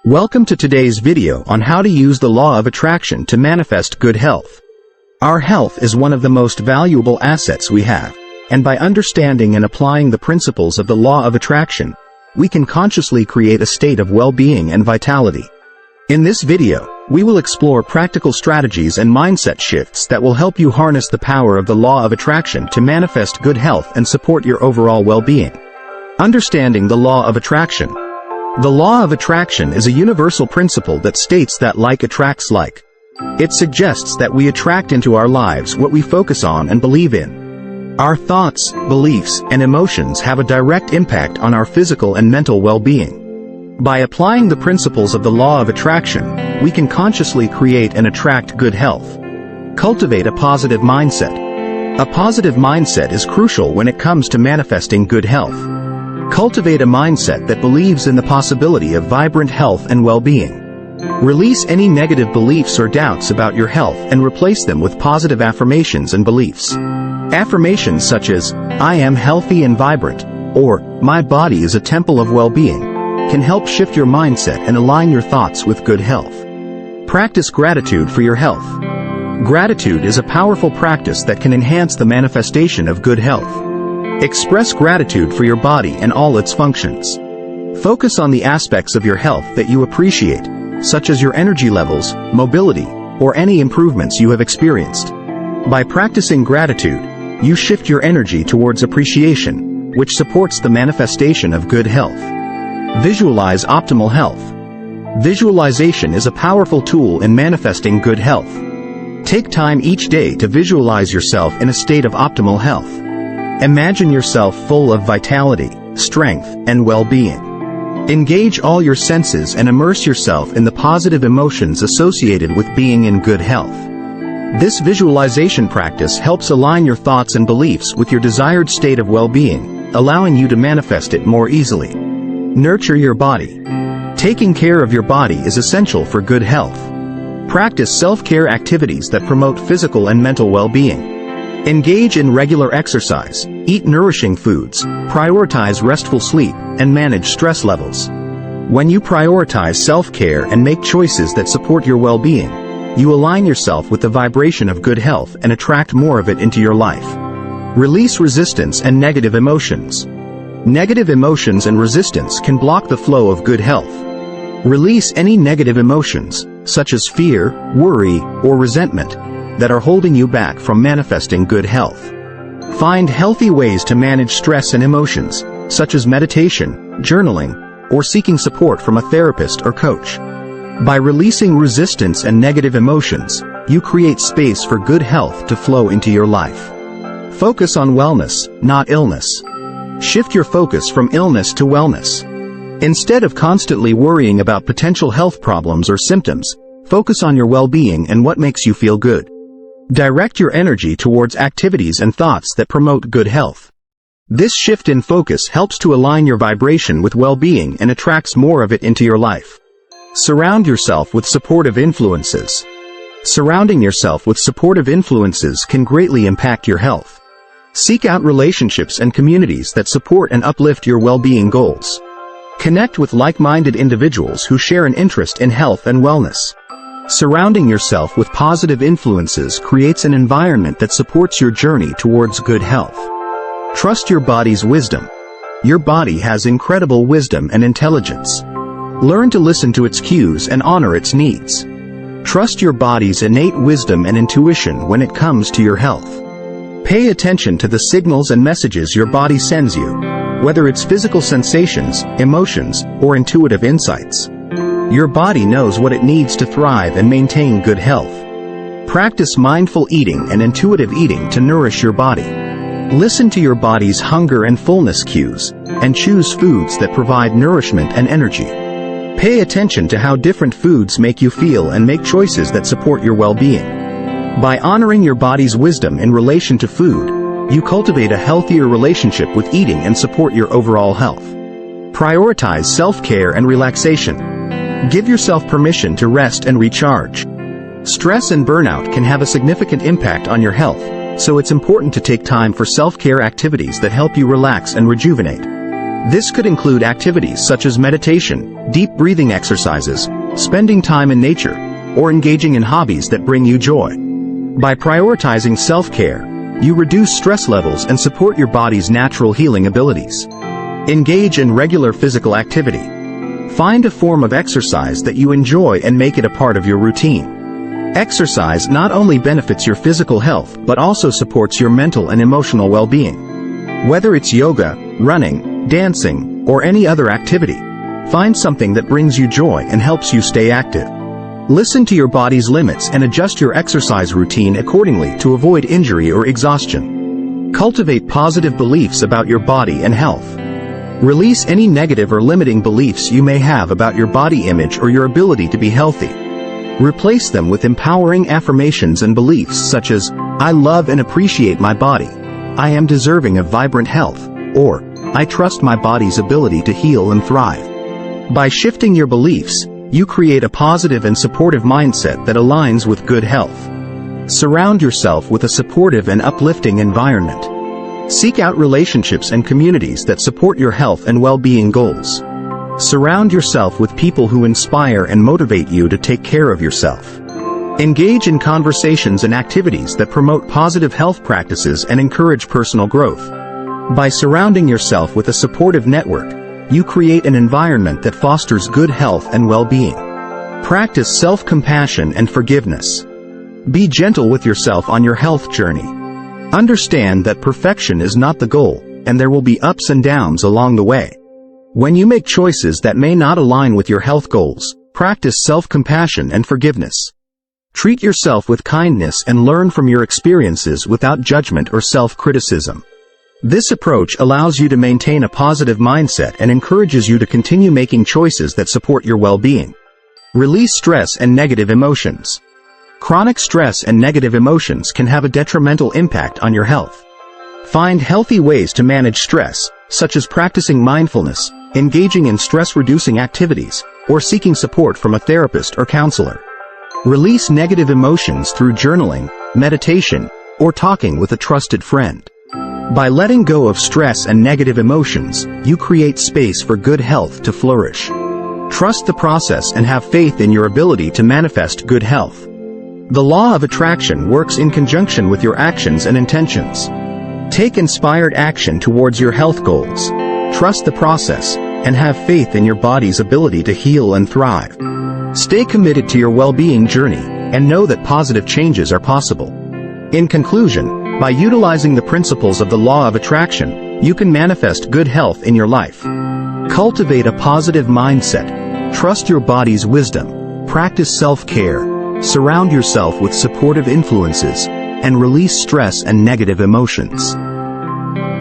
Welcome to today's video on how to use the law of attraction to manifest good health. Our health is one of the most valuable assets we have, and by understanding and applying the principles of the law of attraction, we can consciously create a state of well-being and vitality. In this video, we will explore practical strategies and mindset shifts that will help you harness the power of the law of attraction to manifest good health and support your overall well-being. Understanding the law of attraction. The law of attraction is a universal principle that states that like attracts like. It suggests that we attract into our lives what we focus on and believe in. Our thoughts, beliefs, and emotions have a direct impact on our physical and mental well-being. By applying the principles of the law of attraction, we can consciously create and attract good health. Cultivate a positive mindset. A positive mindset is crucial when it comes to manifesting good health. Cultivate a mindset that believes in the possibility of vibrant health and well-being. Release any negative beliefs or doubts about your health and replace them with positive affirmations and beliefs. Affirmations such as, "I am healthy and vibrant," or "My body is a temple of well-being," can help shift your mindset and align your thoughts with good health. Practice gratitude for your health. Gratitude is a powerful practice that can enhance the manifestation of good health. Express gratitude for your body and all its functions. Focus on the aspects of your health that you appreciate, such as your energy levels, mobility, or any improvements you have experienced. By practicing gratitude, you shift your energy towards appreciation, which supports the manifestation of good health. Visualize optimal health. Visualization is a powerful tool in manifesting good health. Take time each day to visualize yourself in a state of optimal health. Imagine yourself full of vitality, strength, and well-being. Engage all your senses and immerse yourself in the positive emotions associated with being in good health. This visualization practice helps align your thoughts and beliefs with your desired state of well-being, allowing you to manifest it more easily. Nurture your body. Taking care of your body is essential for good health. Practice self-care activities that promote physical and mental well-being. Engage in regular exercise, eat nourishing foods, prioritize restful sleep, and manage stress levels. When you prioritize self-care and make choices that support your well-being, you align yourself with the vibration of good health and attract more of it into your life. Release resistance and negative emotions. Negative emotions and resistance can block the flow of good health. Release any negative emotions, such as fear, worry, or resentment, that are holding you back from manifesting good health. Find healthy ways to manage stress and emotions, such as meditation, journaling, or seeking support from a therapist or coach. By releasing resistance and negative emotions, you create space for good health to flow into your life. Focus on wellness, not illness. Shift your focus from illness to wellness. Instead of constantly worrying about potential health problems or symptoms, focus on your well-being and what makes you feel good. Direct your energy towards activities and thoughts that promote good health. This shift in focus helps to align your vibration with well-being and attracts more of it into your life. Surround yourself with supportive influences. Surrounding yourself with supportive influences can greatly impact your health. Seek out relationships and communities that support and uplift your well-being goals. Connect with like-minded individuals who share an interest in health and wellness. Surrounding yourself with positive influences creates an environment that supports your journey towards good health. Trust your body's wisdom. Your body has incredible wisdom and intelligence. Learn to listen to its cues and honor its needs. Trust your body's innate wisdom and intuition when it comes to your health. Pay attention to the signals and messages your body sends you, whether it's physical sensations, emotions, or intuitive insights. Your body knows what it needs to thrive and maintain good health. Practice mindful eating and intuitive eating to nourish your body. Listen to your body's hunger and fullness cues, and choose foods that provide nourishment and energy. Pay attention to how different foods make you feel and make choices that support your well-being. By honoring your body's wisdom in relation to food, you cultivate a healthier relationship with eating and support your overall health. Prioritize self-care and relaxation. Give yourself permission to rest and recharge. Stress and burnout can have a significant impact on your health, so it's important to take time for self-care activities that help you relax and rejuvenate. This could include activities such as meditation, deep breathing exercises, spending time in nature, or engaging in hobbies that bring you joy. By prioritizing self-care, you reduce stress levels and support your body's natural healing abilities. Engage in regular physical activity. Find a form of exercise that you enjoy and make it a part of your routine. Exercise not only benefits your physical health but also supports your mental and emotional well-being. Whether it's yoga, running, dancing, or any other activity, find something that brings you joy and helps you stay active. Listen to your body's limits and adjust your exercise routine accordingly to avoid injury or exhaustion. Cultivate positive beliefs about your body and health. Release any negative or limiting beliefs you may have about your body image or your ability to be healthy. Replace them with empowering affirmations and beliefs such as, "I love and appreciate my body," "I am deserving of vibrant health," or, "I trust my body's ability to heal and thrive." By shifting your beliefs, you create a positive and supportive mindset that aligns with good health. Surround yourself with a supportive and uplifting environment. Seek out relationships and communities that support your health and well-being goals. Surround yourself with people who inspire and motivate you to take care of yourself. Engage in conversations and activities that promote positive health practices and encourage personal growth. By surrounding yourself with a supportive network, you create an environment that fosters good health and well-being. Practice self-compassion and forgiveness. Be gentle with yourself on your health journey. Understand that perfection is not the goal, and there will be ups and downs along the way. When you make choices that may not align with your health goals, practice self-compassion and forgiveness. Treat yourself with kindness and learn from your experiences without judgment or self-criticism. This approach allows you to maintain a positive mindset and encourages you to continue making choices that support your well-being. Release stress and negative emotions. Chronic stress and negative emotions can have a detrimental impact on your health. Find healthy ways to manage stress, such as practicing mindfulness, engaging in stress-reducing activities, or seeking support from a therapist or counselor. Release negative emotions through journaling, meditation, or talking with a trusted friend. By letting go of stress and negative emotions, you create space for good health to flourish. Trust the process and have faith in your ability to manifest good health. The law of attraction works in conjunction with your actions and intentions. Take inspired action towards your health goals. Trust the process, and have faith in your body's ability to heal and thrive. Stay committed to your well-being journey, and know that positive changes are possible. In conclusion, by utilizing the principles of the law of attraction, you can manifest good health in your life. Cultivate a positive mindset. Trust your body's wisdom. Practice self-care. Surround yourself with supportive influences, and release stress and negative emotions.